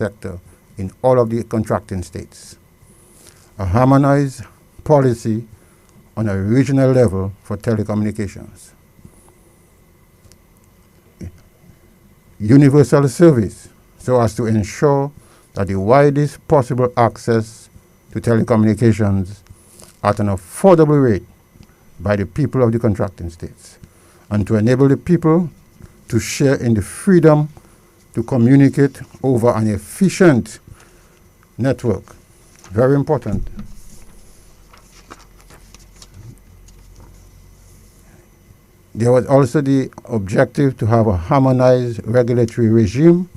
sector in all of the contracting states. A harmonized policy on a regional level for telecommunications. Universal service, so as to ensure that the widest possible access to telecommunications at an affordable rate by the people of the contracting states, and to enable the people to share in the freedom to communicate over an efficient network. Very important. There was also the objective to have a harmonized regulatory regime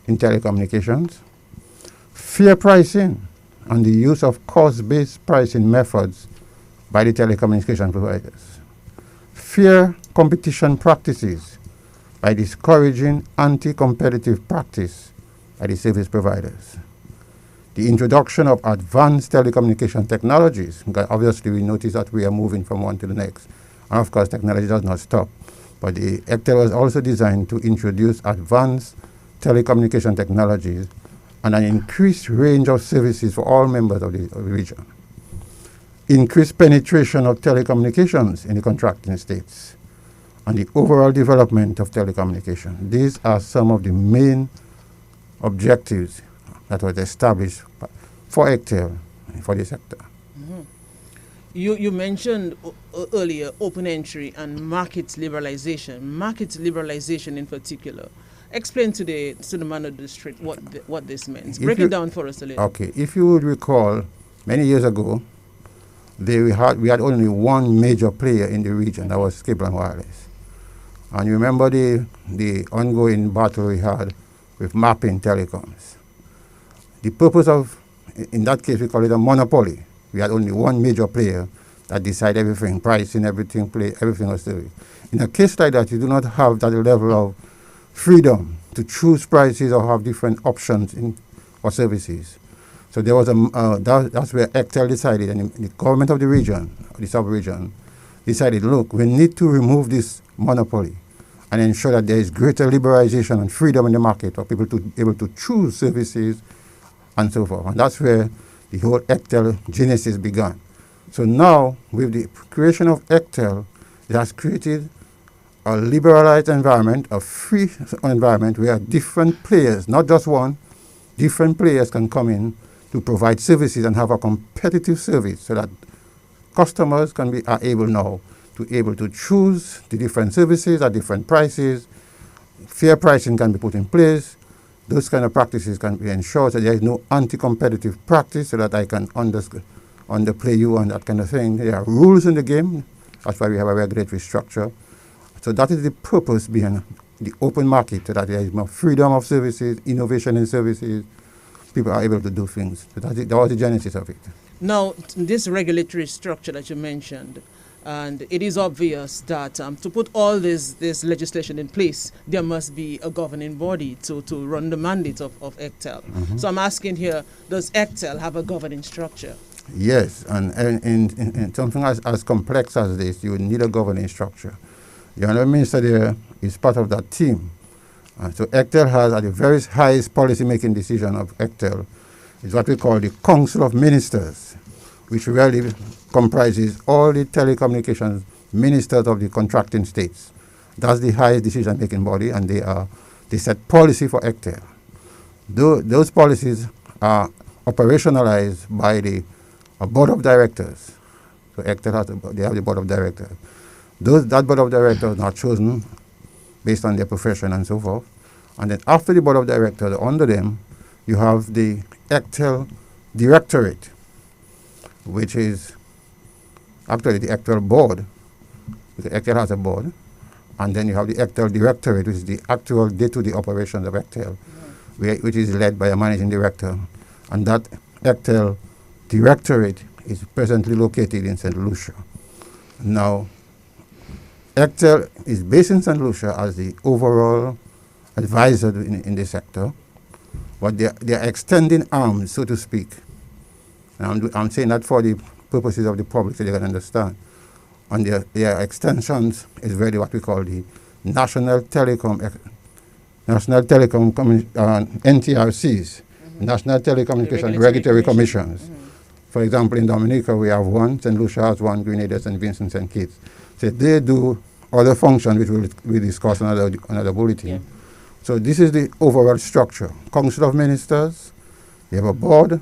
in telecommunications, fair pricing, and the use of cost-based pricing methods by the telecommunication providers, fair competition practices by discouraging anti-competitive practice by the service providers, the introduction of advanced telecommunication technologies, because obviously we notice that we are moving from one to the next. And of course, technology does not stop. But the ECTEL was also designed to introduce advanced telecommunication technologies and an increased range of services for all members of the region. Increased penetration of telecommunications in the contracting states, and the overall development of telecommunication. These are some of the main objectives that was established for ECTEL, for the sector. Mm-hmm. You mentioned earlier open entry and market liberalization in particular. Explain to the man of the street what this means. Break it down for us a little. Okay, if you would recall, many years ago, we had only one major player in the region, that was Cable and Wireless. And you remember the ongoing battle we had with mapping telecoms. The purpose of, in that case, we call it a monopoly. We had only one major player that decided everything, pricing, everything, everything was service. In a case like that, you do not have that level of freedom to choose prices or have different options for services. So there was that's where ECTEL decided, and the government of the region, the sub-region, decided, look, we need to remove this monopoly and ensure that there is greater liberalization and freedom in the market for people to be able to choose services and so forth. And that's where the whole ECTEL genesis began. So now, with the creation of ECTEL, it has created a liberalized environment, a free environment where different players, not just one, different players can come in to provide services and have a competitive service so that customers are able now to choose the different services at different prices. Fair pricing can be put in place. Those kind of practices can be ensured that there is no anti-competitive practice so that I can underplay you and that kind of thing. There are rules in the game. That's why we have a regulatory structure. So that is the purpose behind the open market, so that there is more freedom of services, innovation in services. People are able to do things. So that was the genesis of it. Now, this regulatory structure that you mentioned, and it is obvious that to put all this legislation in place, there must be a governing body to run the mandate of ECTEL. Mm-hmm. So I'm asking here, does ECTEL have a governing structure? Yes, and in something as complex as this, you need a governing structure. The Honourable Minister there is part of that team. So ECTEL has, at the very highest policy-making decision of ECTEL, is what we call the Council of Ministers, which really comprises all the telecommunications ministers of the contracting states. That's the highest decision-making body, and they set policy for ECTEL. Those policies are operationalized by a board of directors. So ECTEL they have the board of directors. That board of directors are chosen based on their profession and so forth. And then after the board of directors, under them, you have the ECTEL Directorate, which is actually the ECTEL board, because ECTEL has a board. And then you have the ECTEL Directorate, which is the actual day-to-day operations of ECTEL, which is led by a managing director. And that ECTEL Directorate is presently located in St. Lucia. Now, ECTEL is based in St. Lucia as the overall advisor in the sector, but they are extending arms, so to speak. And I'm saying that for the purposes of the public so they can understand. And their extensions is really what we call the National Telecom NTRCs, National Telecommunication Regulatory Regulatory Commission. Commissions. For example, in Dominica, we have one, St. Lucia has one, Grenada, St. Vincent, St. Kitts. So they do other functions which we discuss another bulletin. Yeah. So this is the overall structure. Council of Ministers, you have a board,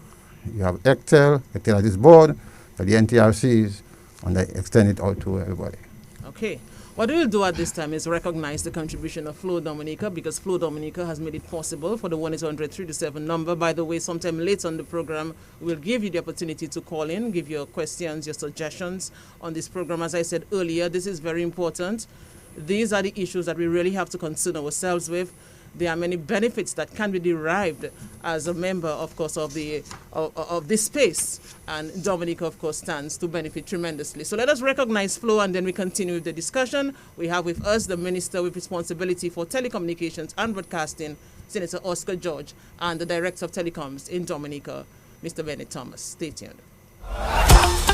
you have ECTEL, ECTEL has this board, the NTRCs, and they extend it out to everybody. Okay. What we'll do at this time is recognize the contribution of Flow Dominica, because Flow Dominica has made it possible for the 1-800-327 number. By the way, sometime later on the program, we'll give you the opportunity to call in, give your questions, your suggestions on this program. As I said earlier, this is very important. These are the issues that we really have to concern ourselves with. There are many benefits that can be derived as a member, of course, of this space. And Dominica, of course, stands to benefit tremendously. So let us recognize Flo, and then we continue with the discussion. We have with us the Minister with responsibility for telecommunications and broadcasting, Senator Oscar George, and the Director of Telecoms in Dominica, Mr. Bennett Thomas. Stay tuned.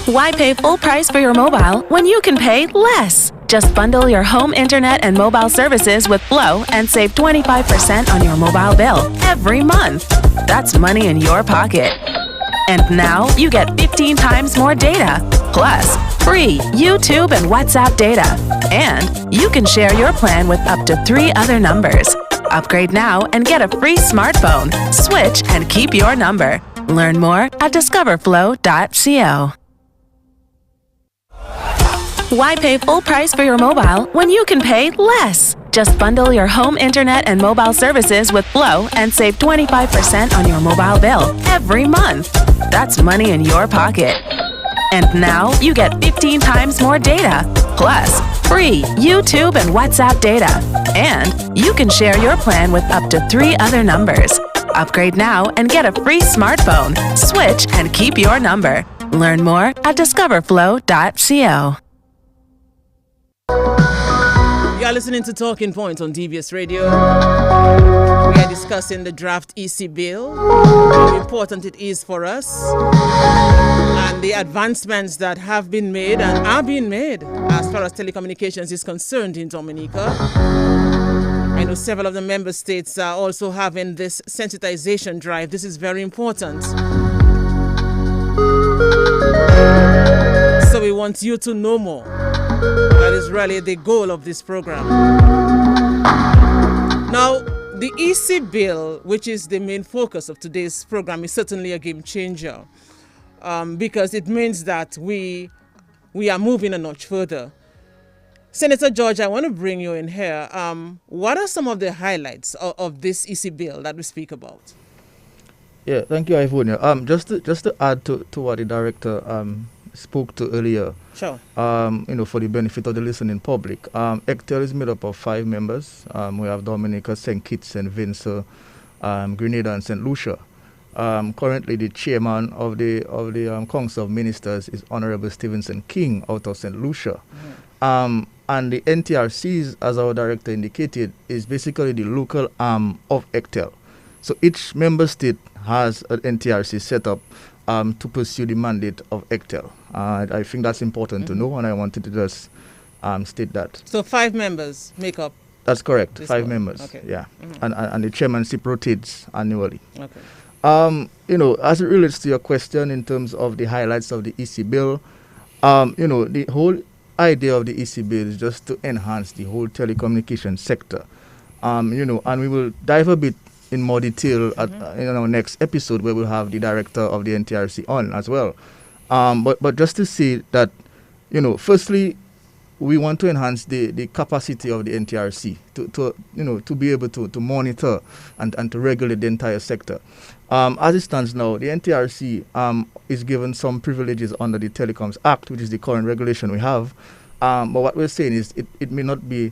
Why pay full price for your mobile when you can pay less? Just bundle your home internet and mobile services with Flow and save 25% on your mobile bill every month. That's money in your pocket. And now you get 15 times more data, plus free YouTube and WhatsApp data. And you can share your plan with up to 3 other numbers. Upgrade now and get a free smartphone. Switch and keep your number. Learn more at discoverflow.co. Why pay full price for your mobile when you can pay less? Just bundle your home internet and mobile services with Flow and save 25% on your mobile bill every month. That's money in your pocket. And now you get 15 times more data, plus free YouTube and WhatsApp data. And you can share your plan with up to 3 other numbers. Upgrade now and get a free smartphone. Switch and keep your number. Learn more at discoverflow.co. You are listening to Talking Points on DBS Radio. We are discussing the draft EC bill, how important it is for us, and the advancements that have been made and are being made as far as telecommunications is concerned in Dominica. I know several of the member states are also having this sensitization drive. This is very important. So we want you to know more. That is really the goal of this program. Now, the EC bill, which is the main focus of today's program, is certainly a game changer because it means that we are moving a notch further. Senator George, I want to bring you in here. What are some of the highlights of this EC bill that we speak about? Yeah, thank you, Ivonia. Just to add to what the director spoke to earlier. Sure. For the benefit of the listening public. ECTEL is made up of 5 members. We have Dominica, St. Kitts, St. Vincent, Grenada, and St. Lucia. Currently, the chairman of the Council of Ministers is Honorable Stevenson King out of St. Lucia. Mm-hmm. And the NTRCs, as our director indicated, is basically the local arm of ECTEL. So each member state has an NTRC set up to pursue the mandate of ECTEL. I think that's important to know, and I wanted to just state that. So 5 members make up. That's correct. 5 board. members. Okay. Yeah, Mm-hmm. and the chairmanship rotates annually. Okay. As it relates to your question in terms of the highlights of the EC bill, the whole idea of the EC bill is just to enhance the whole telecommunication sector. And we will dive a bit in more detail in our next episode, where we'll have the director of the NTRC on as well. But just to say that, firstly, we want to enhance the capacity of the NTRC to be able to monitor and to regulate the entire sector. As it stands now, the NTRC is given some privileges under the Telecoms Act, which is the current regulation we have. But what we're saying is it may not be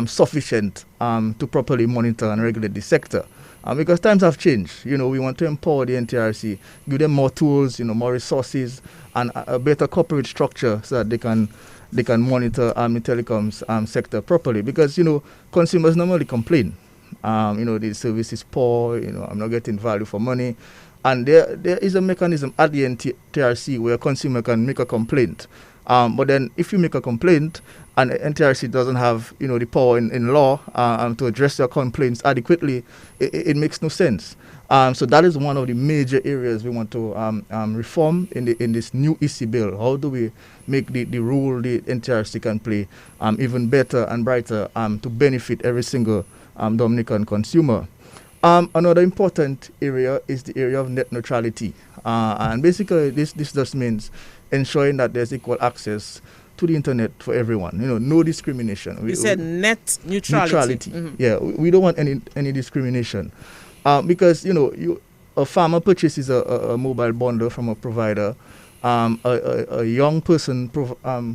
sufficient to properly monitor and regulate the sector. Because times have changed. We want to empower the NTRC, give them more tools, more resources, and a better corporate structure so that they can monitor the telecoms sector properly. Because consumers normally complain. The service is poor. I'm not getting value for money, and there is a mechanism at the NTRC where a consumer can make a complaint. But then if you make a complaint and NTRC doesn't have the power in law to address your complaints adequately, it makes no sense. So that is one of the major areas we want to reform in this new EC bill. How do we make the role the NTRC can play even better and brighter to benefit every single Dominican consumer? Another important area is the area of net neutrality. And basically this just means ensuring that there's equal access to the internet for everyone. No discrimination. You said net neutrality. Neutrality. Yeah, we don't want any discrimination. Because a farmer purchases a mobile bundle from a provider, a young person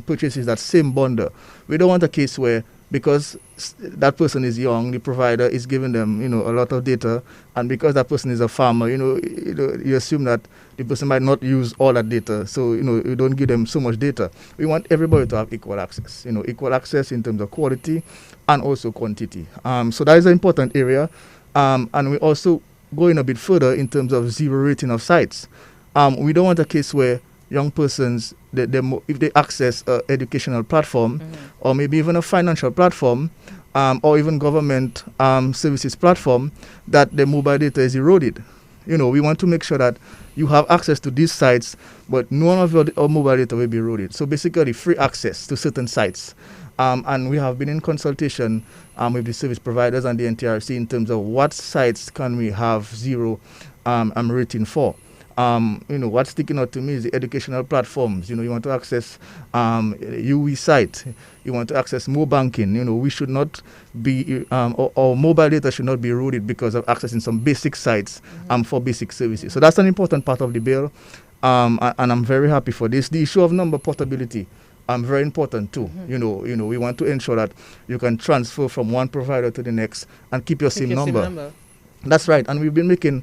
purchases that same bundle. We don't want a case where, because that person is young, the provider is giving them a lot of data, and because that person is a farmer, you assume that the person might not use all that data, so you don't give them so much data. We want everybody to have equal access, equal access in terms of quality and also quantity. So that is an important area. And we also going a bit further in terms of zero rating of sites. We don't want a case where young persons, if they access an educational platform, or maybe even a financial platform, or even government services platform, that their mobile data is eroded. We want to make sure that you have access to these sites, but none of your mobile data will be eroded. So basically, free access to certain sites. And we have been in consultation with the service providers and the NTRC in terms of what sites can we have zero rating for. What's sticking out to me is the educational platforms. You want to access UE site. You want to access more banking. We should not be, or mobile data should not be eroded because of accessing some basic sites for basic services. So that's an important part of the bill, and I'm very happy for this. The issue of number portability. Very important too. We want to ensure that you can transfer from one provider to the next and keep your SIM number. That's right, and we've been making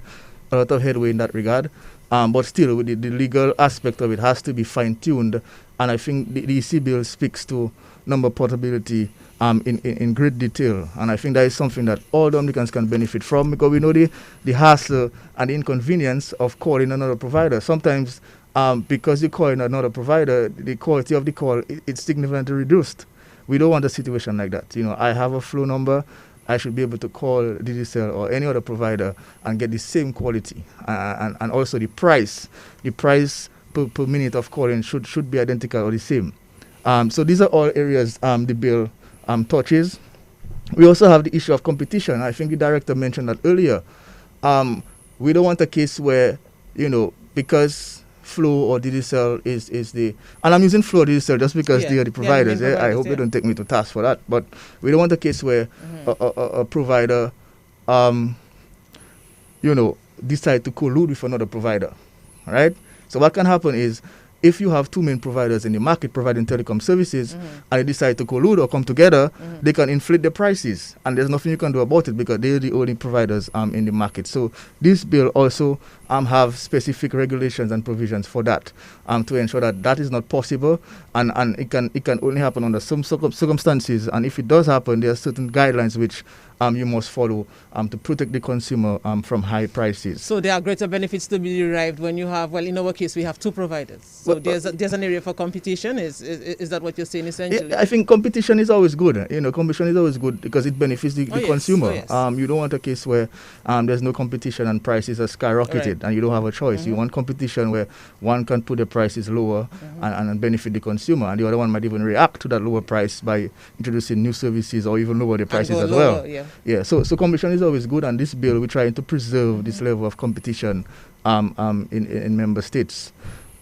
a lot of headway in that regard. But still, with the legal aspect of it has to be fine-tuned, and I think the EC bill speaks to number portability in great detail, and I think that is something that all Dominicans can benefit from, because we know the hassle and the inconvenience of calling another provider. Sometimes because you call in another provider, the quality of the call it's significantly reduced. We don't want a situation like that. I have a flow number. I should be able to call Digicel or any other provider and get the same quality. And also the price per minute of calling should be identical or the same. So these are all areas the bill touches. We also have the issue of competition. I think the director mentioned that earlier. We don't want a case where, because Flow or Digicel is the, and I'm using Flow or Digicel just because they are the providers. I hope they don't take me to task for that. But we don't want a case where a provider, decide to collude with another provider, right? So what can happen is, if you have two main providers in the market providing telecom services and they decide to collude or come together, they can inflate the prices, and there's nothing you can do about it because they're the only providers in the market. So this bill also have specific regulations and provisions for that, to ensure that that is not possible, and it can only happen under some circumstances, and if it does happen, there are certain guidelines which you must follow to protect the consumer from high prices. So there are greater benefits to be derived when you have, in our case, we have two providers. So there's an area for competition. Is that what you're saying essentially? I think competition is always good. Competition is always good because it benefits the consumer. Yes. You don't want a case where there's no competition and prices are skyrocketed and you don't have a choice. You want competition where one can put the prices lower and benefit the consumer, and the other one might even react to that lower price by introducing new services or even lower the prices as well. So competition is always good, and this bill we're trying to preserve this level of competition in member states.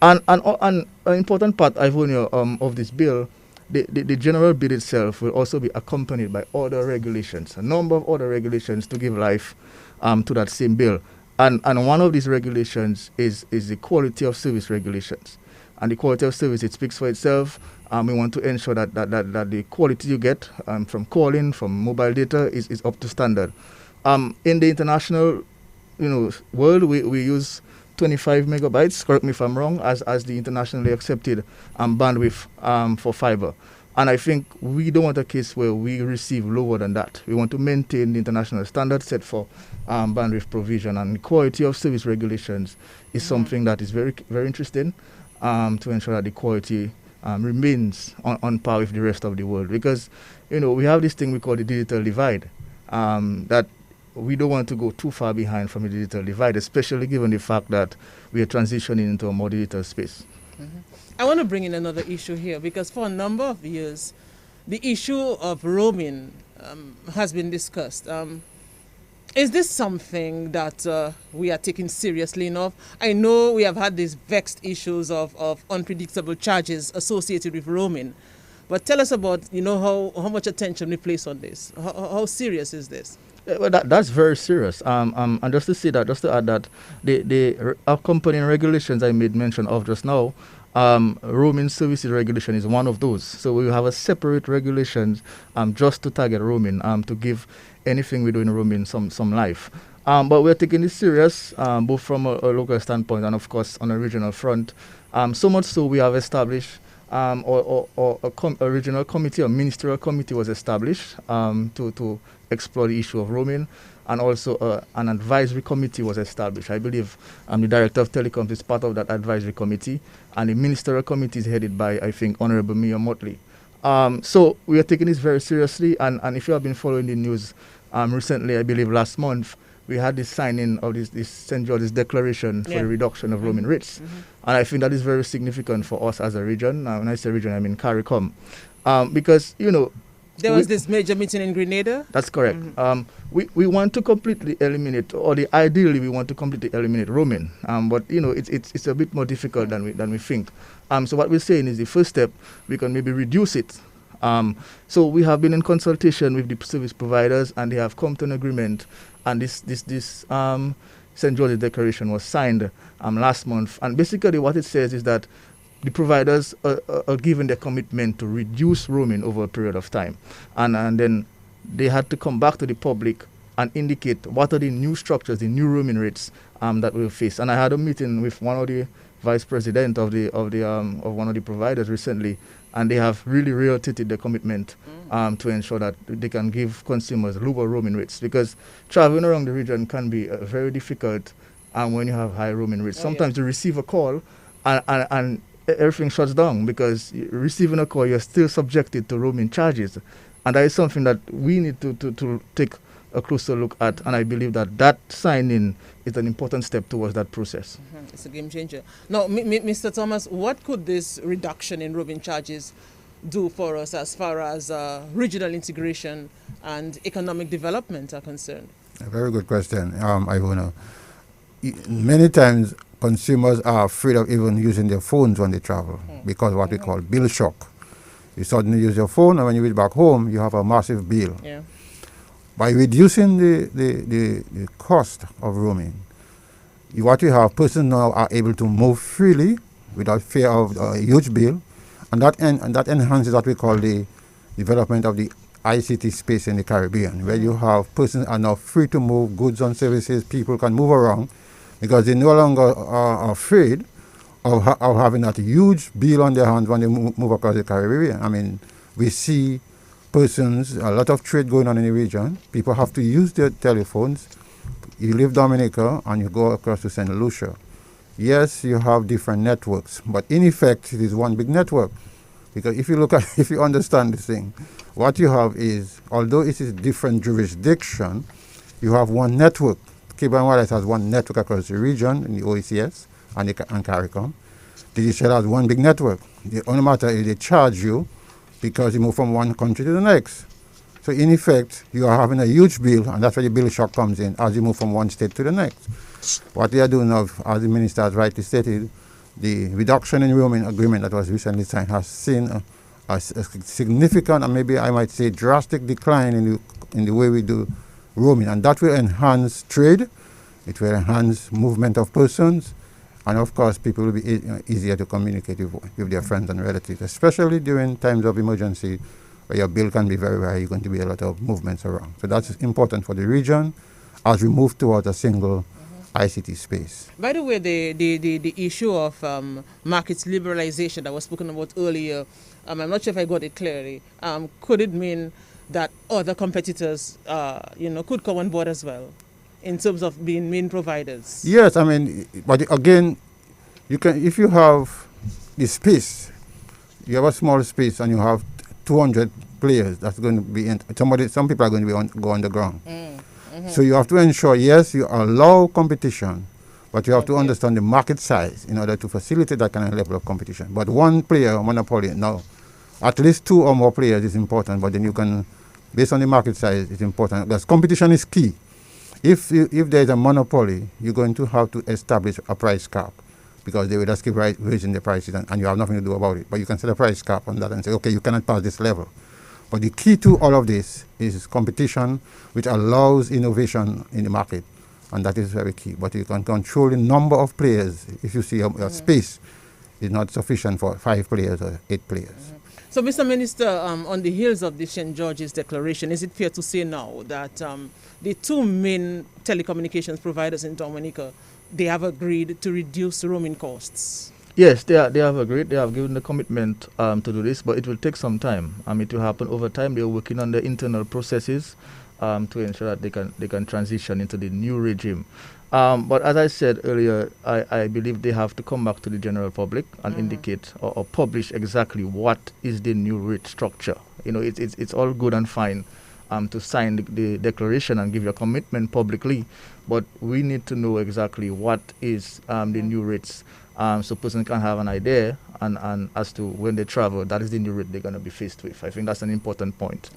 And an important part, Ivonia, of this bill, the general bill itself will also be accompanied by other regulations, a number of other regulations to give life to that same bill. And one of these regulations is the quality of service regulations. And the quality of service, it speaks for itself. We want to ensure that the quality you get from calling, from mobile data is up to standard. In the international world, we use 25 megabytes, correct me if I'm wrong, as the internationally accepted bandwidth for fiber. And I think we don't want a case where we receive lower than that. We want to maintain the international standard set for bandwidth provision, and the quality of service regulations is something that is very, very interesting to ensure that the quality remains on par with the rest of the world. Because, we have this thing we call the digital divide, that we don't want to go too far behind from the digital divide, especially given the fact that we are transitioning into a more digital space. I want to bring in another issue here, because for a number of years, the issue of roaming has been discussed. Is this something that we are taking seriously enough? I know we have had these vexed issues of unpredictable charges associated with roaming, but tell us about, how much attention we place on this. How serious is this? Well, that's very serious. And just to add that, the accompanying regulations I made mention of just now, roaming services regulation is one of those. So we have a separate regulation just to target roaming, to give anything we do in roaming some life. But we're taking this serious, both from a local standpoint and, of course, on a regional front. So much so we have established a regional committee, a ministerial committee was established to explore the issue of roaming, and also an advisory committee was established. I believe the Director of Telecoms is part of that advisory committee, and the ministerial committee is headed by, I think, Honorable Mia Motley. So we are taking this very seriously, and if you have been following the news recently, I believe last month, we had this signing of this St. George's Declaration for the reduction of roaming rates. And I think that is very significant for us as a region. When I say region, I mean CARICOM. Because, there was this major meeting in Grenada? That's correct. We want to completely eliminate, or ideally we want to completely eliminate roaming. But, it's a bit more difficult than we think. So what we're saying is the first step, we can maybe reduce it. So we have been in consultation with the service providers, and they have come to an agreement. And this St. George's Declaration was signed last month. And basically what it says is that the providers are given their commitment to reduce roaming over a period of time. And then they had to come back to the public and indicate what are the new structures, the new roaming rates that we'll face. And I had a meeting with one of the vice president of one of the providers recently, and they have really reiterated their commitment to ensure that they can give consumers lower roaming rates, because traveling around the region can be very difficult when you have high roaming rates. Sometimes you receive a call and everything shuts down, because receiving a call, you're still subjected to roaming charges. And that is something that we need to take a closer look at, and I believe that signing is an important step towards that process. It's a game changer. Now, Mr. Thomas, what could this reduction in roaming charges do for us as far as regional integration and economic development are concerned? A very good question, Ivona. Many times consumers are afraid of even using their phones when they travel because of what we call bill shock. You suddenly use your phone, and when you reach back home, you have a massive bill. By reducing the cost of roaming, what you have, persons now are able to move freely without fear of a huge bill, and that enhances what we call the development of the ICT space in the Caribbean, where you have persons are now free to move goods and services. People can move around because they no longer are afraid of having that huge bill on their hands when they move across the Caribbean. I mean, we see persons, a lot of trade going on in the region. People have to use their telephones. You leave Dominica and you go across to St. Lucia. Yes, you have different networks, but in effect, it is one big network. Because if you understand this thing, what you have is, although it is different jurisdiction, you have one network. Cable and Wireless has one network across the region in the OECS and CARICOM. DHL has one big network. The only matter is they charge you because you move from one country to the next. So in effect, you are having a huge bill, and that's where the bill shock comes in as you move from one state to the next. What they are doing now, as the minister has rightly stated, the reduction in roaming agreement that was recently signed has seen a significant, and maybe I might say drastic decline in the way we do roaming, and that will enhance trade, it will enhance movement of persons, and of course people will be easier to communicate with their friends and relatives, especially during times of emergency where your bill can be very high. You're going to be a lot of movements around. So that's important for the region as we move towards a single ICT space. By the way, the issue of markets liberalization that was spoken about earlier, I'm not sure if I got it clearly. Could it mean that other competitors, could come on board as well, in terms of being main providers? Yes, I mean, but again, you can, if you have the space, you have a small space, and you have 200 players. That's going to be some people are going to go underground. So you have to ensure, yes, you allow competition, but you have to understand the market size in order to facilitate that kind of level of competition. But one player, monopoly, no. At least 2 or more players is important, but then you can, based on the market size, it's important. Because competition is key. If there is a monopoly, you're going to have to establish a price cap, because they will just keep raising the prices, and you have nothing to do about it. But you can set a price cap on that and say, okay, you cannot pass this level. But the key to all of this is competition, which allows innovation in the market, and that is very key. But you can control the number of players. If you see a space is not sufficient for 5 players or 8 players. So, Mr. Minister, on the heels of the St. George's Declaration, is it fair to say now that the 2 main telecommunications providers in Dominica, they have agreed to reduce roaming costs? Yes, they have agreed. They have given the commitment to do this, but it will take some time. It will happen over time. They are working on the internal processes to ensure that they can transition into the new regime. But as I said earlier, I believe they have to come back to the general public and indicate or publish exactly what is the new rate structure. It's all good and fine to sign the declaration and give your commitment publicly, but we need to know exactly what is the new rates, so person can have an idea and as to when they travel, that is the new rate they're going to be faced with. I think that's an important point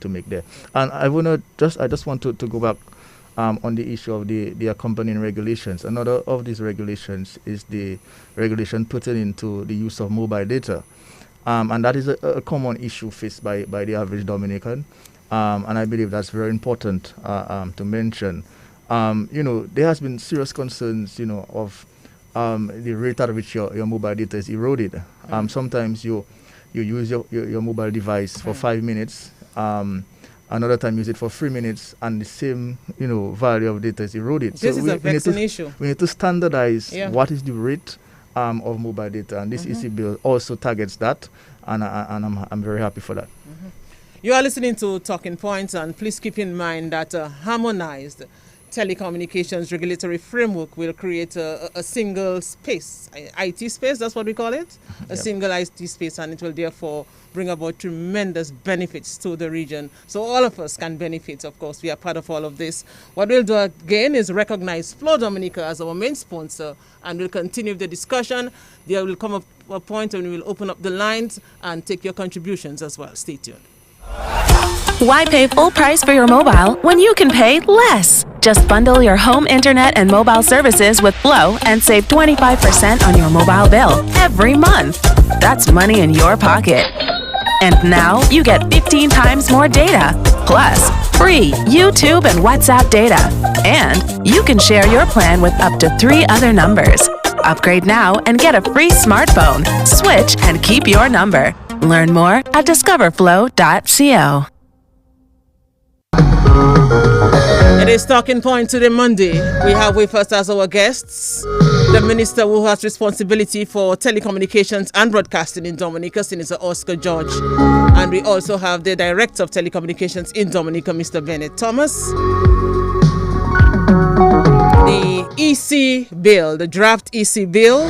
to make there. And I just want to go back on the issue of the accompanying regulations. Another of these regulations is the regulation pertaining to the use of mobile data. And that is a common issue faced by the average Dominican. And I believe that's very important to mention. There has been serious concerns, of the rate at which your mobile data is eroded. Sometimes you use your mobile device for 5 minutes. Another time use it for 3 minutes, and the same value of data is eroded. This is a vexing issue. We need to standardize what is the rate of mobile data, and this EC bill also targets that, and I'm very happy for that. You are listening to Talking Points, and please keep in mind that a harmonized telecommunications regulatory framework will create a single space, IT space, that's what we call it, a single IT space, and it will therefore bring about tremendous benefits to the region. So all of us can benefit, of course. We are part of all of this. What we'll do again is recognize Flow Dominica as our main sponsor, and we'll continue the discussion. There will come a point when we will open up the lines and take your contributions as well. Stay tuned. Why pay full price for your mobile when you can pay less? Just bundle your home internet and mobile services with Flow and save 25% on your mobile bill every month. That's money in your pocket. And now you get 15 times more data, plus free YouTube and WhatsApp data. And you can share your plan with up to 3 other numbers. Upgrade now and get a free smartphone. Switch and keep your number. Learn more at discoverflow.co. It is Talking Point today, Monday. We have with us as our guests the minister who has responsibility for telecommunications and broadcasting in Dominica, Senator Oscar George. And we also have the director of telecommunications in Dominica, Mr. Bennett Thomas. The EC bill, the draft EC bill.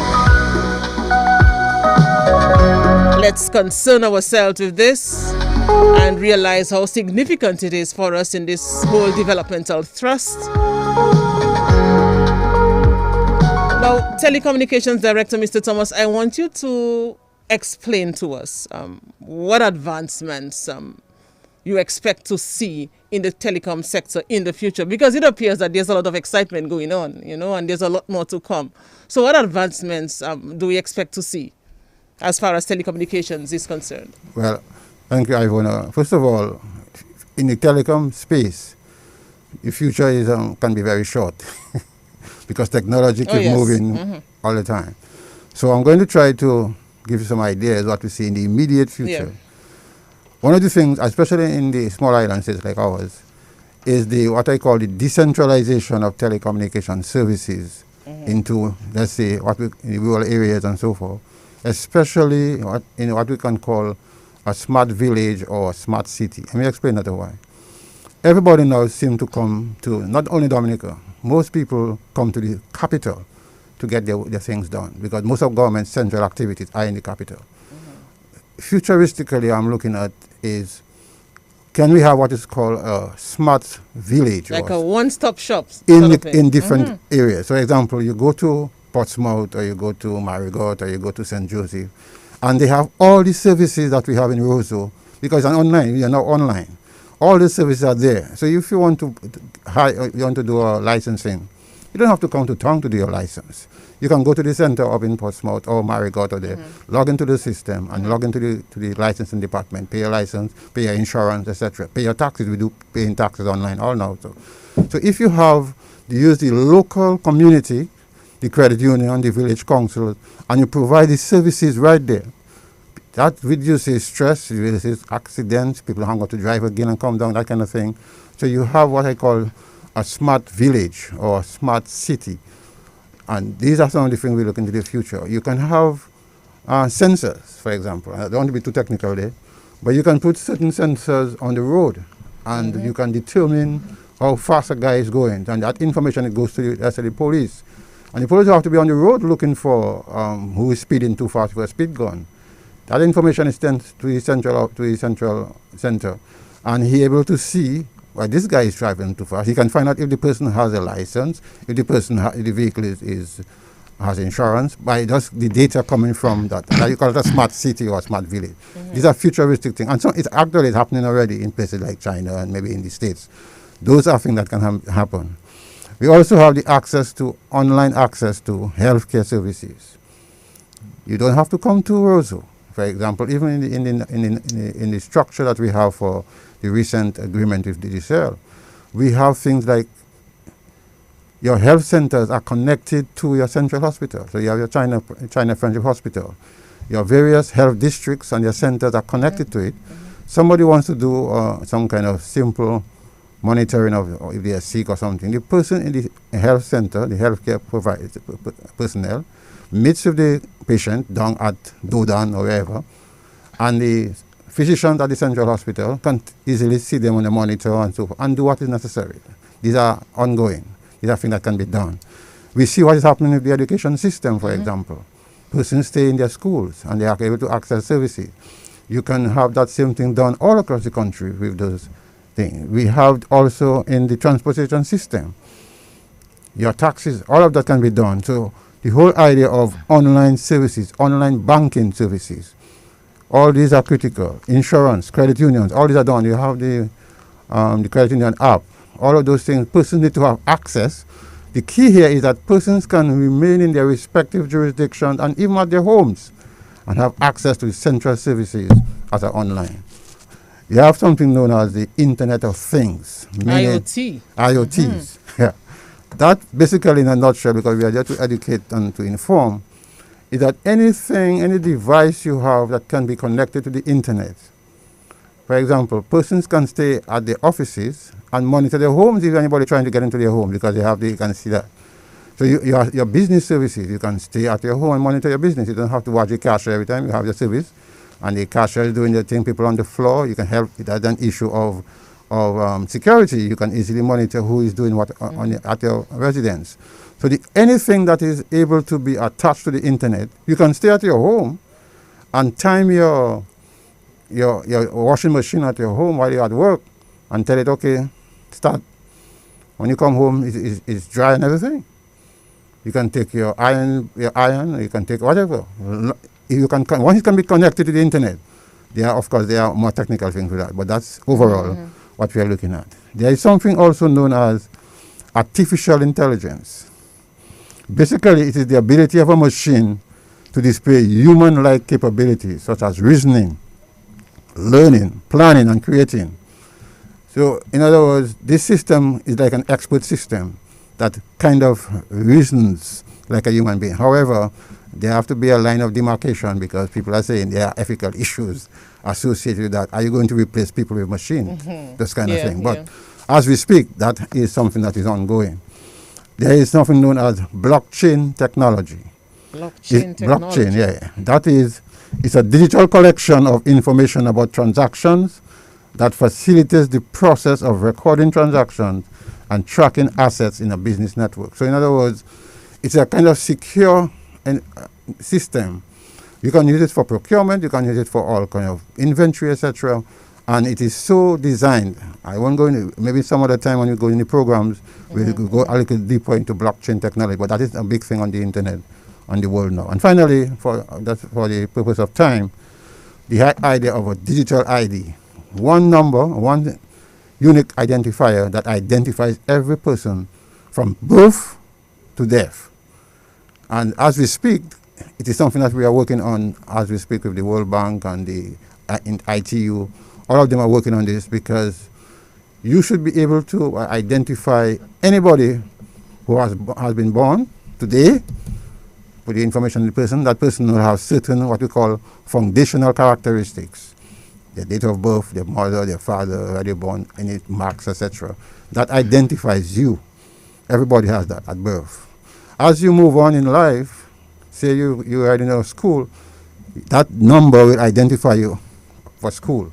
Let's concern ourselves with this and realize how significant it is for us in this whole developmental thrust. Now, Telecommunications Director, Mr. Thomas, I want you to explain to us what advancements you expect to see in the telecom sector in the future, because it appears that there's a lot of excitement going on, and there's a lot more to come. So what advancements do we expect to see as far as telecommunications is concerned? Well, thank you, Ivona. First of all, in the telecom space, the future is can be very short because technology keeps moving all the time. So I'm going to try to give you some ideas what we see in the immediate future. Yeah. One of the things, especially in the small island states like ours, is what I call the decentralization of telecommunication services into, let's say, in the rural areas and so forth, especially in what we can call a smart village or a smart city. Let me explain that why. Everybody now seems to come to, not only Dominica, most people come to the capital to get their things done, because most of government's central activities are in the capital. Futuristically, I'm looking at is can we have what is called a smart village? Like or a one-stop shop. in different areas. So, for example, you go to Portsmouth, or you go to Marigot, or you go to St. Joseph, and they have all the services that we have in Roseau, because we are now online. All the services are there. So if you want to do a licensing, you don't have to come to town to do your license. You can go to the center up in Portsmouth or Marigot or there, log into the system and log into the licensing department, pay your license, pay your insurance, etc. Pay your taxes. We do paying taxes online all now. So if you use the local community, the credit union, the village council, and you provide the services right there, that reduces stress, reduces accidents, people don't have to drive again and come down, that kind of thing. So you have what I call a smart village or a smart city. And these are some of the things we look into the future. You can have sensors, for example. I don't want to be too technical there, but you can put certain sensors on the road, and you can determine how fast a guy is going. And that information, it goes to the police. And the police have to be on the road looking for who is speeding too fast with a speed gun. That information is sent to the central center, and he able to see why this guy is driving too fast. He can find out if the person has a license, if the vehicle has insurance, by just the data coming from that. And you call it a smart city or a smart village. These are futuristic things, and so it's actually happening already in places like China and maybe in the States. Those are things that can happen. We also have the online access to healthcare services. You don't have to come to Roseau. For example, even in the structure that we have for the recent agreement with DGCL, we have things like your health centers are connected to your central hospital. So you have your China Friendship Hospital. Your various health districts and your centers are connected to it. Somebody wants to do some kind of simple monitoring of if they are sick or something. The person in the health center, the healthcare personnel, meets with the patient down at Dodan or wherever, and the physicians at the central hospital can easily see them on the monitor and so forth, and do what is necessary. These are ongoing. These are things that can be done. We see what is happening with the education system, for example. Persons stay in their schools and they are able to access services. You can have that same thing done all across the country with those things. We have also in the transportation system, your taxes, all of that can be done. So the whole idea of online services, online banking services, all these are critical. Insurance, credit unions, all these are done. You have the credit union app. All of those things, persons need to have access. The key here is that persons can remain in their respective jurisdictions and even at their homes and have access to central services as are online. You have something known as the Internet of Things. IoT. IoTs. Yeah. That basically in a nutshell, because we are there to educate and to inform, is that anything, any device you have that can be connected to the internet. For example, persons can stay at the offices and monitor their homes if anybody trying to get into their home, because you can see that. So your business services, you can stay at your home and monitor your business. You don't have to watch your cashier every time. You have your service, and the cashier is doing the thing. People on the floor, you can help. That's an issue of security. You can easily monitor who is doing what at your residence. So anything that is able to be attached to the internet, you can stay at your home and time your washing machine at your home while you're at work and tell it, okay, start. When you come home, it's dry and everything. You can take your iron, you can take whatever. Once it can be connected to the internet, there are more technical things with that, but that's overall what we are looking at. There is something also known as artificial intelligence. Basically, it is the ability of a machine to display human-like capabilities, such as reasoning, learning, planning, and creating. So, in other words, this system is like an expert system that kind of reasons like a human being. However, there have to be a line of demarcation, because people are saying there are ethical issues associated with that. Are you going to replace people with machines? This kind of thing. But as we speak, that is something that is ongoing. There is something known as blockchain technology. Blockchain, yeah. That is, it's a digital collection of information about transactions that facilitates the process of recording transactions and tracking assets in a business network. So in other words, it's a kind of secure system. You can use it for procurement, you can use it for all kind of inventory, etc. And it is so designed. I won't go into, maybe some other time when you go in the programs, we'll go a little deeper into blockchain technology, but that is a big thing on the internet, on the world now. And finally, for the purpose of time, the idea of a digital ID. One number, one unique identifier that identifies every person from birth to death. And as we speak, it is something that we are working on as we speak with the World Bank and the ITU. All of them are working on this because you should be able to identify anybody who has been born today with the information of the person. That person will have certain what we call foundational characteristics. Their date of birth, their mother, their father, where they were born, any marks, etc. That identifies you. Everybody has that at birth. As you move on in life, say you are in school, that number will identify you for school.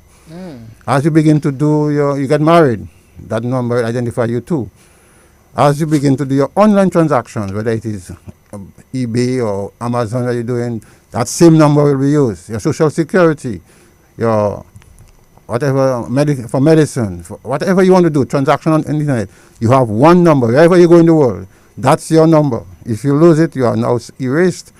As you begin to do you get married, that number will identify you too. As you begin to do your online transactions, whether it is eBay or Amazon that you're doing, that same number will be used. Your social security, your whatever for medicine, for whatever you want to do, transaction on the internet, you have one number. Wherever you go in the world, that's your number. If you lose it, you are now erased.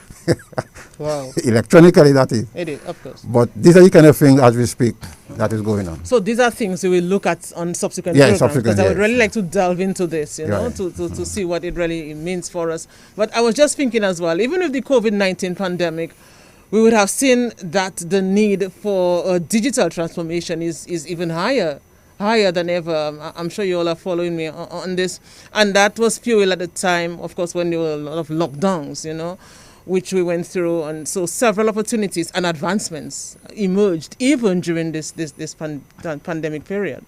Wow. Electronically, that is. It is, of course. But these are the kind of things, as we speak, that is going on. So these are things we will look at on subsequent Yeah, programs, because I would yes. really like to delve into this, you know, to see what it really means for us. But I was just thinking as well, even with the COVID-19 pandemic, we would have seen that the need for digital transformation is even higher than ever. I'm sure you all are following me on this. And that was fueled at the time, of course, when there were a lot of lockdowns, you know, which we went through. And so several opportunities and advancements emerged even during this pandemic period.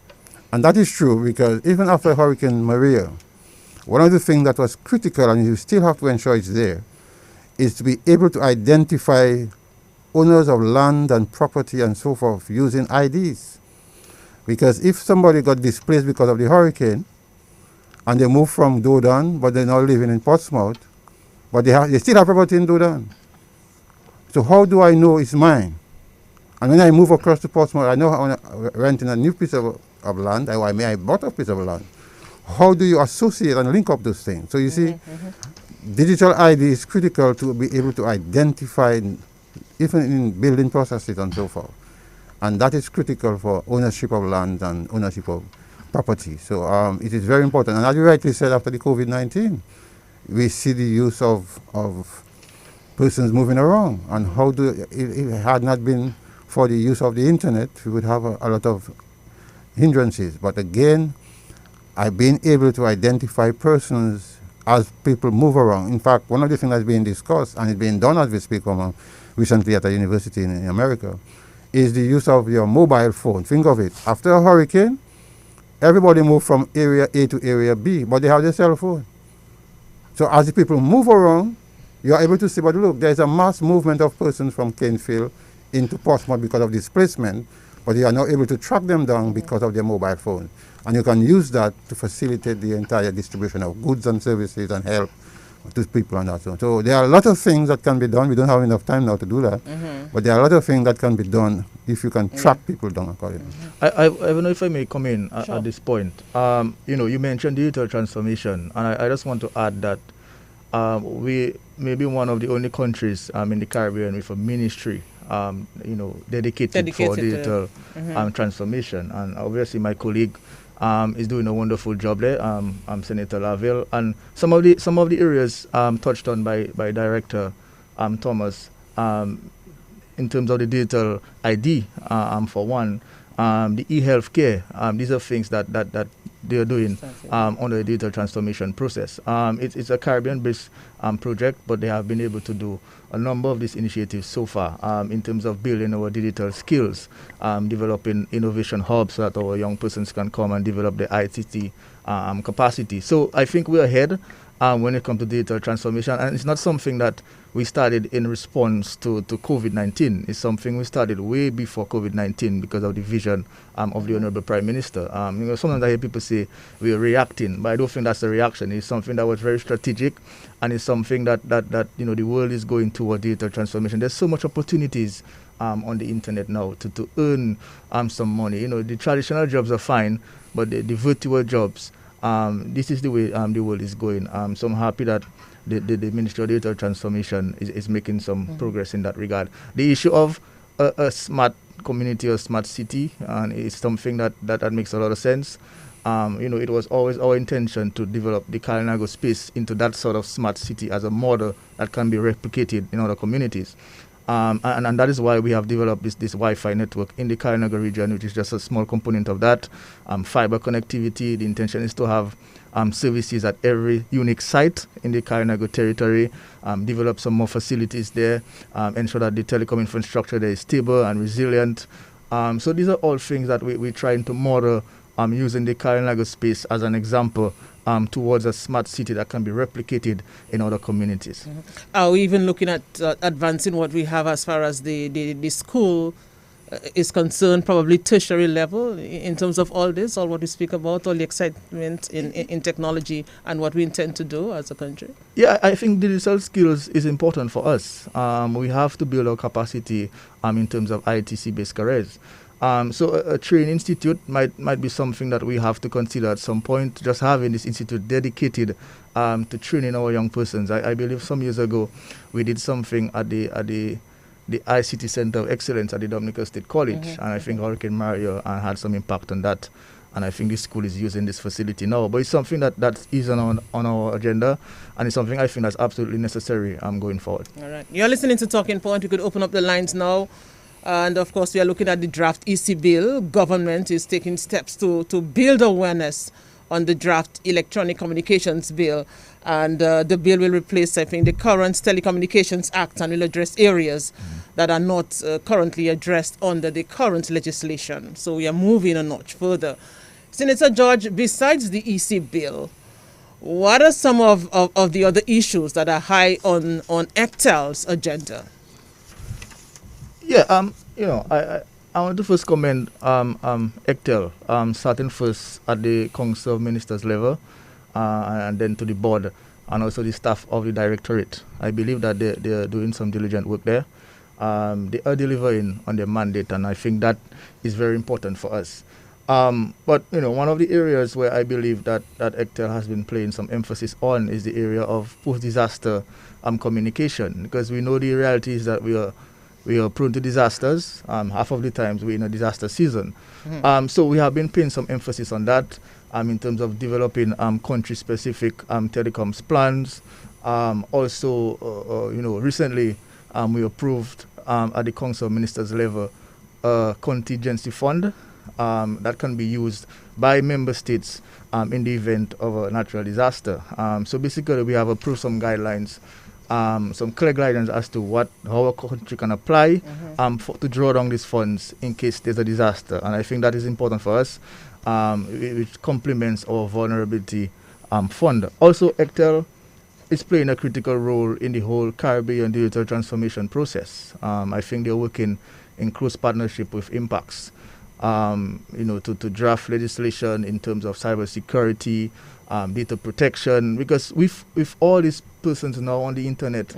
And that is true, because even after Hurricane Maria, one of the things that was critical, and you still have to ensure it's there, is to be able to identify owners of land and property and so forth using IDs. Because if somebody got displaced because of the hurricane and they moved from Dodan, but they're now living in Portsmouth, but they still have property in Dodan. So how do I know it's mine? And when I move across to Portsmouth, I know I'm renting a new piece of land, or I bought a piece of land. How do you associate and link up those things? So you see, digital ID is critical to be able to identify, even in building processes and so forth. And that is critical for ownership of land and ownership of property. So it is very important. And as you rightly said, after the COVID-19, we see the use of persons moving around. And if it had not been for the use of the internet, we would have a lot of hindrances. But again, I've been able to identify persons as people move around. In fact, one of the things that's being discussed, and it's being done as we speak recently at a university in America, is the use of your mobile phone. Think of it. After a hurricane, everybody moved from area A to area B, but they have their cell phone. So as the people move around, you are able to see, but look, there's a mass movement of persons from Canefield into Portsmouth because of displacement, but you are now able to track them down because of their mobile phone. And you can use that to facilitate the entire distribution of goods and services and help to people and that. So there are a lot of things that can be done. We don't have enough time now to do that. But there are a lot of things that can be done if you can track people down accordingly. I don't know if I may come in Sure. at this point. You mentioned digital transformation, and I just want to add that we may be one of the only countries in the Caribbean with a ministry dedicated for digital transformation. And obviously my colleague is doing a wonderful job there. Senator Laville, and some of the areas touched on by Director Thomas in terms of the digital ID, for one, the e-healthcare. These are things that they are doing under the digital transformation process. It's a Caribbean-based project, but they have been able to do a number of these initiatives so far in terms of building our digital skills, developing innovation hubs so that our young persons can come and develop their ICT capacity. So I think we're ahead when it comes to digital transformation, and it's not something that we started in response to COVID-19. It's something we started way before COVID-19 because of the vision of the Honorable Prime Minister. Sometimes I hear people say we are reacting, but I don't think that's a reaction. It's something that was very strategic, and it's something that the world is going toward digital transformation. There's so much opportunities on the internet now to earn some money. You know, the traditional jobs are fine, but the virtual jobs, this is the way the world is going. So I'm happy that the Ministry of Digital Transformation is making some progress in that regard. The issue of a smart community or smart city is something that makes a lot of sense. You know, it was always our intention to develop the Kalinago space into that sort of smart city as a model that can be replicated in other communities. And that is why we have developed this Wi-Fi network in the Kalinago region, which is just a small component of that. Fiber connectivity, the intention is to have services at every unique site in the Kalinago territory, develop some more facilities there, ensure that the telecom infrastructure there is stable and resilient. So these are all things that we're trying to model using the Kalinago space as an example towards a smart city that can be replicated in other communities. Are we even looking at advancing what we have as far as the school is concerned, probably tertiary level in terms of all this, all what we speak about, all the excitement in technology and what we intend to do as a country? Yeah, I think digital skills is important for us. We have to build our capacity in terms of ITC-based careers. So a training institute might be something that we have to consider at some point, just having this institute dedicated to training our young persons. I believe some years ago we did something at the ICT Center of Excellence at the Dominica State College, and I think Hurricane Mario had some impact on that. And I think this school is using this facility now. But it's something that is on our agenda, and it's something I think that's absolutely necessary going forward. All right. You're listening to Talking Point. You could open up the lines now. And of course, we are looking at the draft EC bill. Government is taking steps to build awareness on the draft Electronic Communications Bill. And the bill will replace, I think, the current Telecommunications Act and will address areas that are not currently addressed under the current legislation. So we are moving a notch further. Senator George, besides the EC bill, what are some of the other issues that are high on ECTEL's agenda? Yeah, you know, I want to first commend ECTEL starting first at the Council of Ministers level and then to the board and also the staff of the directorate. I believe that they're doing some diligent work there. They are delivering on their mandate, and I think that is very important for us. But, you know, one of the areas where I believe that ECTEL has been playing some emphasis on is the area of post-disaster communication, because we know the reality is that we are prone to disasters. Half of the times we're in a disaster season. So we have been paying some emphasis on that in terms of developing country-specific telecoms plans. Also, you know, recently we approved at the Council of Ministers level a contingency fund that can be used by member states in the event of a natural disaster. So basically we have approved some guidelines, some clear guidance as to how a country can apply to draw down these funds in case there's a disaster. And I think that is important for us, which complements our vulnerability fund. Also, ECTEL is playing a critical role in the whole Caribbean digital transformation process. I think they're working in close partnership with Impacts, you know, to draft legislation in terms of cybersecurity, data protection, because with all these persons now on the internet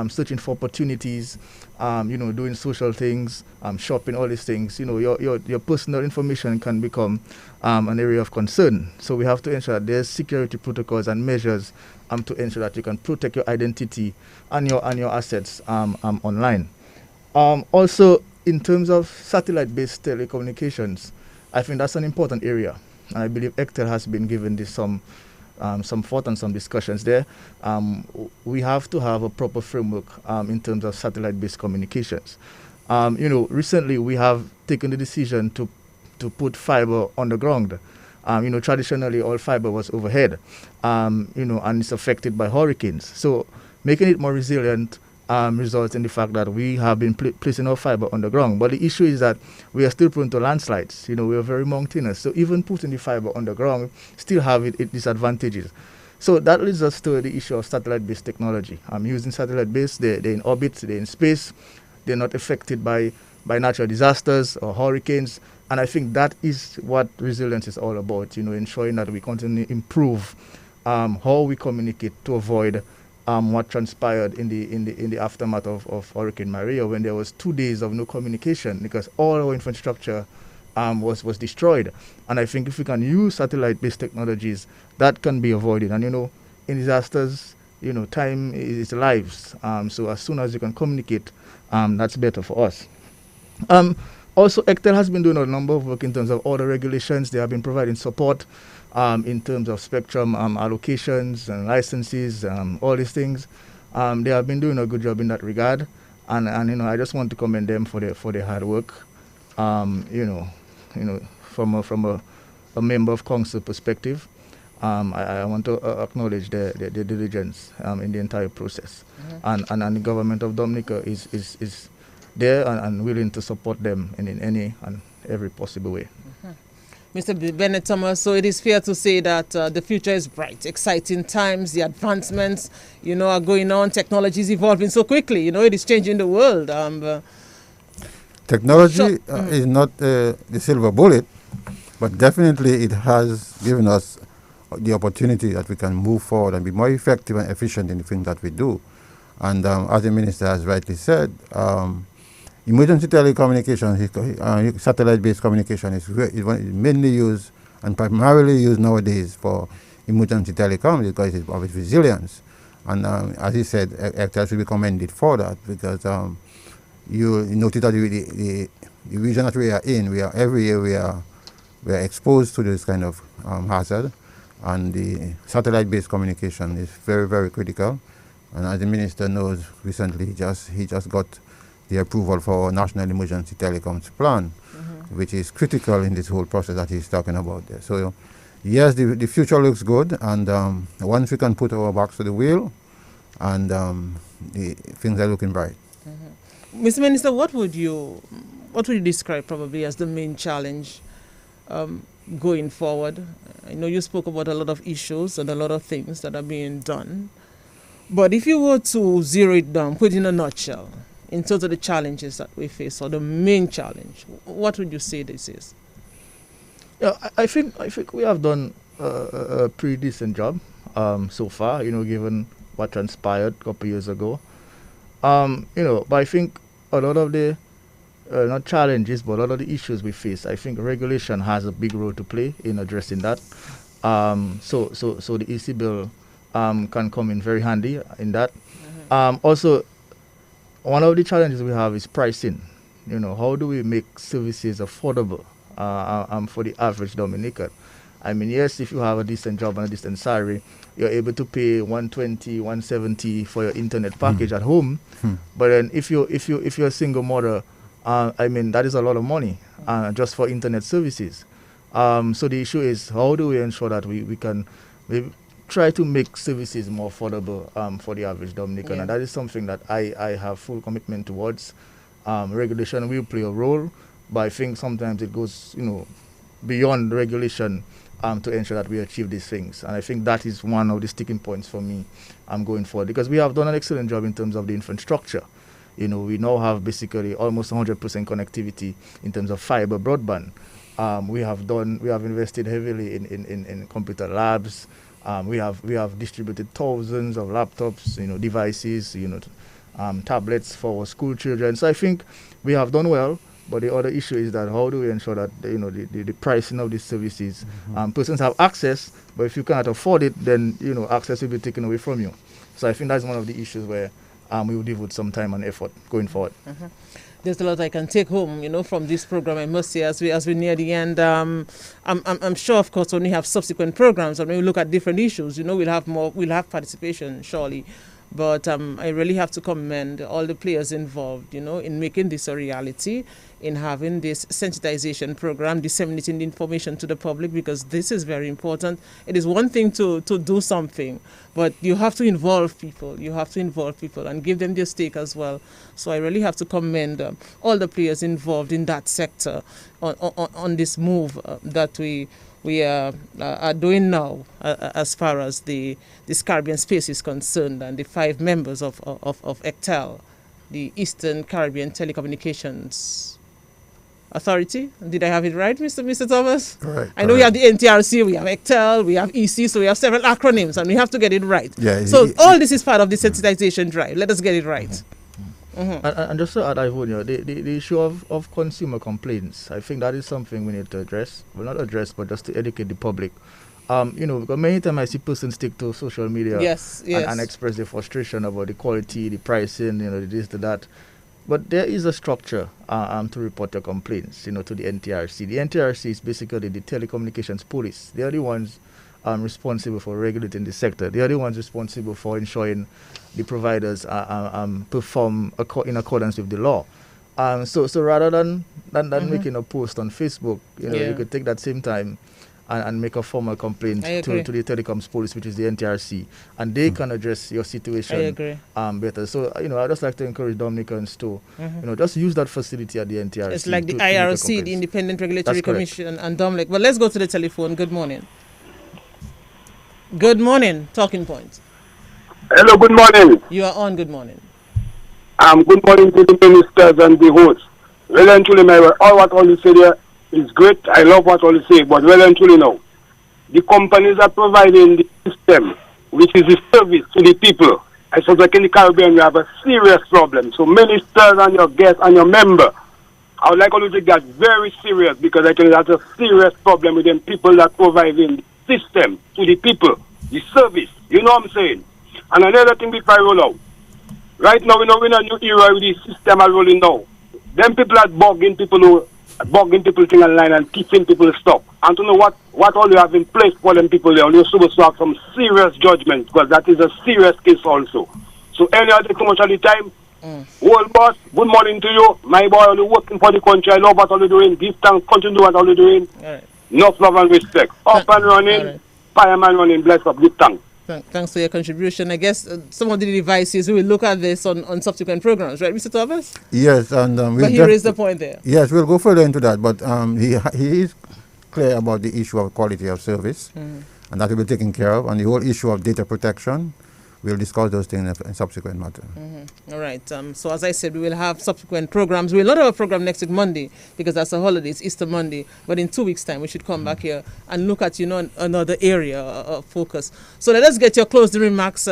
searching for opportunities, you know, doing social things, shopping, all these things, you know, your personal information can become an area of concern. So we have to ensure that there's security protocols and measures to ensure that you can protect your identity and your assets online. Also, in terms of satellite-based telecommunications, I think that's an important area. And I believe ECTEL has been given this some thought and some discussions there. We have to have a proper framework in terms of satellite-based communications. You know, recently we have taken the decision to put fiber on the ground. You know, traditionally all fiber was overhead, you know, and it's affected by hurricanes. So making it more resilient results in the fact that we have been placing our fiber on the ground. But the issue is that we are still prone to landslides. You know, we are very mountainous. So even putting the fiber on the ground still have its disadvantages. So that leads us to the issue of satellite-based technology. Using satellite-based, they're in orbit, they're in space, they're not affected by natural disasters or hurricanes. And I think that is what resilience is all about, you know, ensuring that we continue to improve how we communicate to avoid what transpired in the aftermath of Hurricane Maria, when there was 2 days of no communication because all our infrastructure was destroyed. And I think if we can use satellite-based technologies, that can be avoided. And in disasters, time is lives. So as soon as you can communicate, that's better for us. Also, ECTEL has been doing a number of work in terms of other regulations. They have been providing support in terms of spectrum allocations and licenses, all these things. They have been doing a good job in that regard, and I just want to commend them for their hard work. From a member of council perspective, I want to acknowledge their diligence in the entire process, and the government of Dominica is there and willing to support them in any and every possible way. Mr. Bennett Thomas, so it is fair to say that the future is bright, exciting times, the advancements, are going on, technology is evolving so quickly, it is changing the world. Technology is not the silver bullet, but definitely it has given us the opportunity that we can move forward and be more effective and efficient in the things that we do. And as the minister has rightly said, emergency telecommunication, satellite-based communication is mainly used and primarily used nowadays for emergency telecom because of its resilience. And as he said, ECTEL should be commended for that because you notice that the region that we are in, every year we are exposed to this kind of hazard, and the satellite-based communication is very, very critical. And as the minister knows, recently he just got the approval for National Emergency Telecoms Plan, which is critical in this whole process that he's talking about there. So, yes, the future looks good, and once we can put our backs to the wheel, and the things are looking bright. Mr. Minister, what would you describe probably as the main challenge going forward? I know you spoke about a lot of issues and a lot of things that are being done, but if you were to zero it down, put it in a nutshell, in terms of the challenges that we face, or the main challenge, what would you say this is? Yeah, I think we have done a pretty decent job so far, given what transpired a couple years ago. But I think a lot of the, not challenges, but a lot of the issues we face, I think regulation has a big role to play in addressing that. So the EC bill can come in very handy in that. Also, one of the challenges we have is pricing. How do we make services affordable for the average Dominican? I mean, yes, if you have a decent job and a decent salary, you're able to pay $120, $170 for your internet package at home. But then if you're a single mother, that is a lot of money just for internet services. So the issue is, how do we ensure that we can try to make services more affordable for the average Dominican? Yeah. And that is something that I have full commitment towards. Regulation will play a role, but I think sometimes it goes beyond regulation to ensure that we achieve these things. And I think that is one of the sticking points for me going forward, because we have done an excellent job in terms of the infrastructure. We now have basically almost 100% connectivity in terms of fiber broadband. We have invested heavily in computer labs. We have distributed thousands of laptops, devices, tablets for school children. So I think we have done well. But the other issue is that how do we ensure that the pricing of these services, persons have access, but if you cannot afford it, then access will be taken away from you. So I think that's one of the issues where we will devote some time and effort going forward. There's a lot I can take home, from this program. I must say, as we near the end, I'm sure, of course, when we have subsequent programs and when we look at different issues, we'll have participation, surely. But I really have to commend all the players involved, in making this a reality, in having this sensitization program, disseminating the information to the public, because this is very important. It is one thing to do something, but you have to involve people. You have to involve people and give them their stake as well. So I really have to commend all the players involved in that sector on this move that we are doing now as far as this Caribbean space is concerned, and the 5 members of ECTEL, the Eastern Caribbean Telecommunications Authority. Did I have it right, Mr. Thomas? Correct. I know we have the NTRC, we have ECTEL, we have EC, so we have several acronyms, and we have to get it right. Yeah, so all this is part of the sensitization drive. Let us get it right. And just to add, Ivonia, the issue of consumer complaints, I think that is something we need to address. Well, not address, but just to educate the public. Because many times I see persons stick to social media and express their frustration about the quality, the pricing, the this, the that. But there is a structure to report your complaints, to the NTRC. The NTRC is basically the telecommunications police. They are the ones responsible for regulating the sector. They are the ones responsible for ensuring the providers perform in accordance with the law. So rather than making a post on Facebook, you could take that same time and make a formal complaint to the telecoms police, which is the NTRC, and they can address your situation better. So, I'd just like to encourage Dominicans to, just use that facility at the NTRC. It's like the IRC, the Independent Regulatory Commission, and Dominic. But let's go to the telephone. Good morning. Good morning, Talking Point. Hello, good morning. You are on. Good morning. Good morning to the ministers and the hosts. Well and truly, all you say there is great. I love what all you say, but well and truly now, the companies are providing the system, which is the service to the people. I suppose like in the Caribbean, we have a serious problem. So ministers and your guests and your member, I would like all to take that very serious, because I think that's a serious problem with them people that providing the system to the people, the service. You know what I'm saying? And another thing before I roll out. Right now, we're in a new era with the system are rolling now. Them people are bugging people thing online and teaching people stuff. And to know what all you have in place for them people there, you're supposed to have some serious judgment, because that is a serious case also. So anyhow, too much of the time. Old boss, good morning to you. My boy, you're working for the country. I love what all you're doing. Give thanks, continue what all you're doing. Right. Enough love and respect. Up and running, fireman running, bless up, give thanks. Thanks for your contribution. I guess some of the devices, we will look at this on subsequent programs, right, Mr. Thomas? Yes, and but he raised the point there. Yes, we'll go further into that, but he is clear about the issue of quality of service, and that will be taken care of, and the whole issue of data protection. We'll discuss those things in subsequent matter. All right. So as I said, we will have subsequent programs. We will not have a program next week Monday, because that's a holiday. It's Easter Monday. But in 2 weeks' time, we should come back here and look at another area of focus. So let us get your closing remarks,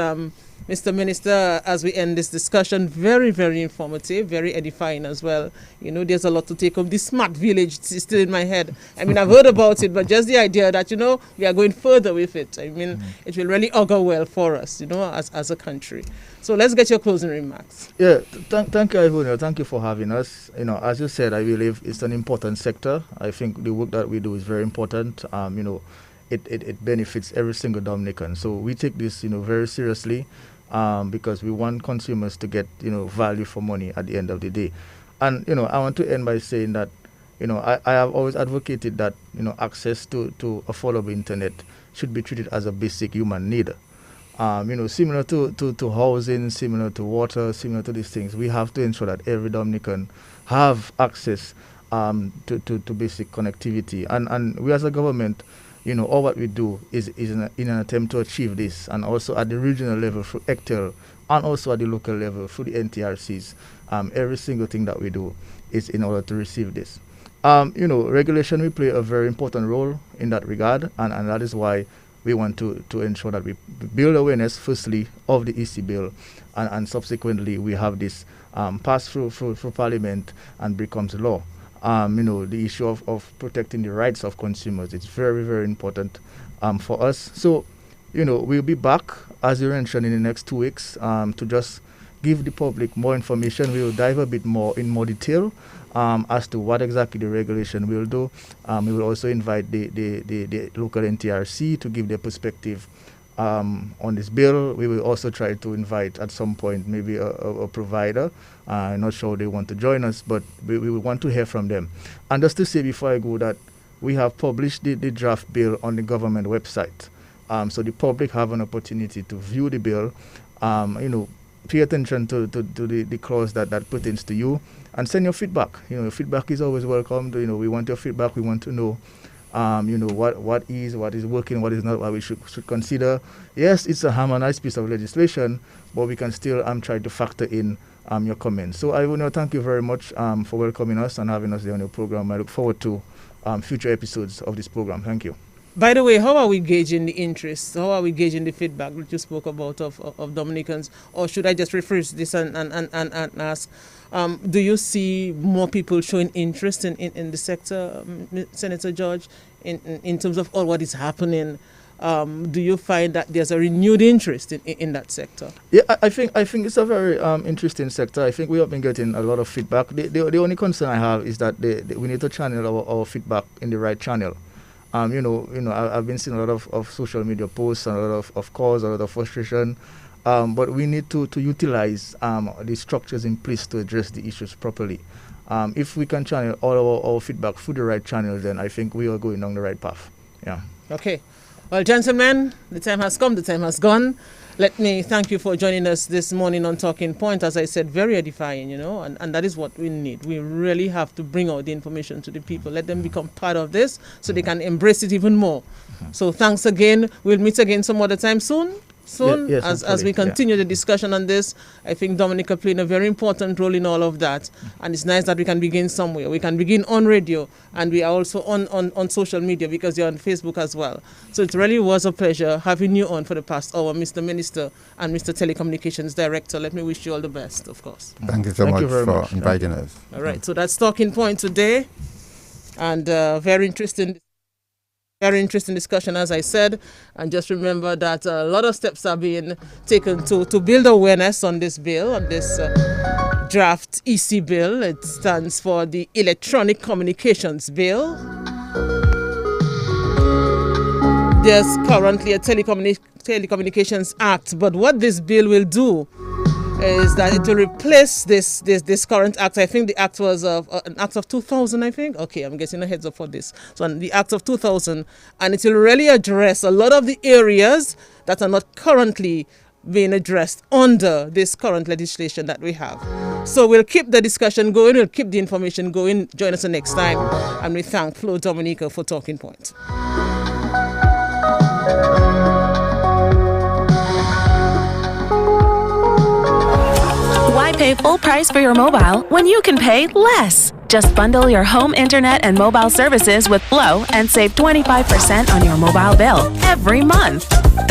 Mr. Minister, as we end this discussion. Very, very informative, very edifying as well. There's a lot to take up. The smart village is still in my head. I mean, I've heard about it, but just the idea that, we are going further with it. I mean, it will really augur well for us, as a country. So let's get your closing remarks. Yeah, thank you, Ivonia. Thank you for having us. As you said, I believe it's an important sector. I think the work that we do is very important. It benefits every single Dominican. So we take this, very seriously. Because we want consumers to get, value for money at the end of the day. And, I want to end by saying that, I have always advocated that, access to affordable internet should be treated as a basic human need. Similar to housing, similar to water, similar to these things, we have to ensure that every Dominican have access to basic connectivity. And we as a government, all what we do is in an attempt to achieve this, and also at the regional level through ECTEL, and also at the local level through the NTRCs. Every single thing that we do is in order to receive this. Regulation will play a very important role in that regard, and that is why we want to ensure that we build awareness, firstly, of the EC bill, and subsequently we have this passed through Parliament and becomes law. The issue of protecting the rights of consumers, it's very, very important for us. So, we'll be back, as you mentioned, in the next 2 weeks to just give the public more information. We will dive a bit more in more detail as to what exactly the regulation will do. We will also invite the local NTRC to give their perspective on this bill. We will also try to invite at some point maybe a provider. I'm not sure they want to join us, but we will want to hear from them. And just to say before I go that we have published the draft bill on the government website. So the public have an opportunity to view the bill, pay attention to the clause that pertains to you, and send your feedback. Feedback is always welcomed. We want your feedback. We want to know what is working, what is not, what we should consider. Yes, it's a harmonized piece of legislation, but we can still try to factor in your comments. So I want to thank you very much for welcoming us and having us there on your program. I look forward to future episodes of this program. Thank you. By the way, how are we gauging the interest? How are we gauging the feedback that you spoke about of Dominicans? Or should I just rephrase this and ask, do you see more people showing interest in the sector, Senator George, in terms of all what is happening? Do you find that there's a renewed interest in that sector? Yeah, I think it's a very interesting sector. I think we have been getting a lot of feedback. The only concern I have is that we need to channel our feedback in the right channel. I've been seeing a lot of social media posts and a lot of calls, a lot of frustration. But we need to utilize the structures in place to address the issues properly. If we can channel all our feedback through the right channels, then I think we are going down the right path. Yeah. Okay. Well, gentlemen, the time has come, the time has gone. Let me thank you for joining us this morning on Talking Point. As I said, very edifying, and that is what we need. We really have to bring out the information to the people. Let them become part of this so they can embrace it even more. So thanks again. We'll meet again some other time soon. Yes, as we continue the discussion on this. I think Dominica playing a very important role in all of that. And it's nice that we can begin somewhere. We can begin on radio, and we are also on social media because you're on Facebook as well. So it really was a pleasure having you on for the past hour, Mr. Minister and Mr. Telecommunications Director. Let me wish you all the best, of course. Thank you so much for inviting us. All right, so that's Talking Point today. And very interesting discussion, as I said. And just remember that a lot of steps are being taken to build awareness on this bill, on this draft EC bill. It stands for the Electronic Communications Bill. There's currently a Telecommunications Act, but what this bill will do is that it will replace this current act. I think the act was an act of 2000, I think. Okay, I'm getting a heads up for this. So the act of 2000, and it will really address a lot of the areas that are not currently being addressed under this current legislation that we have. So we'll keep the discussion going, we'll keep the information going. Join us the next time, and we thank Flo Dominica for Talking Point. Why pay full price for your mobile when you can pay less? Just bundle your home internet and mobile services with Flow and save 25% on your mobile bill every month.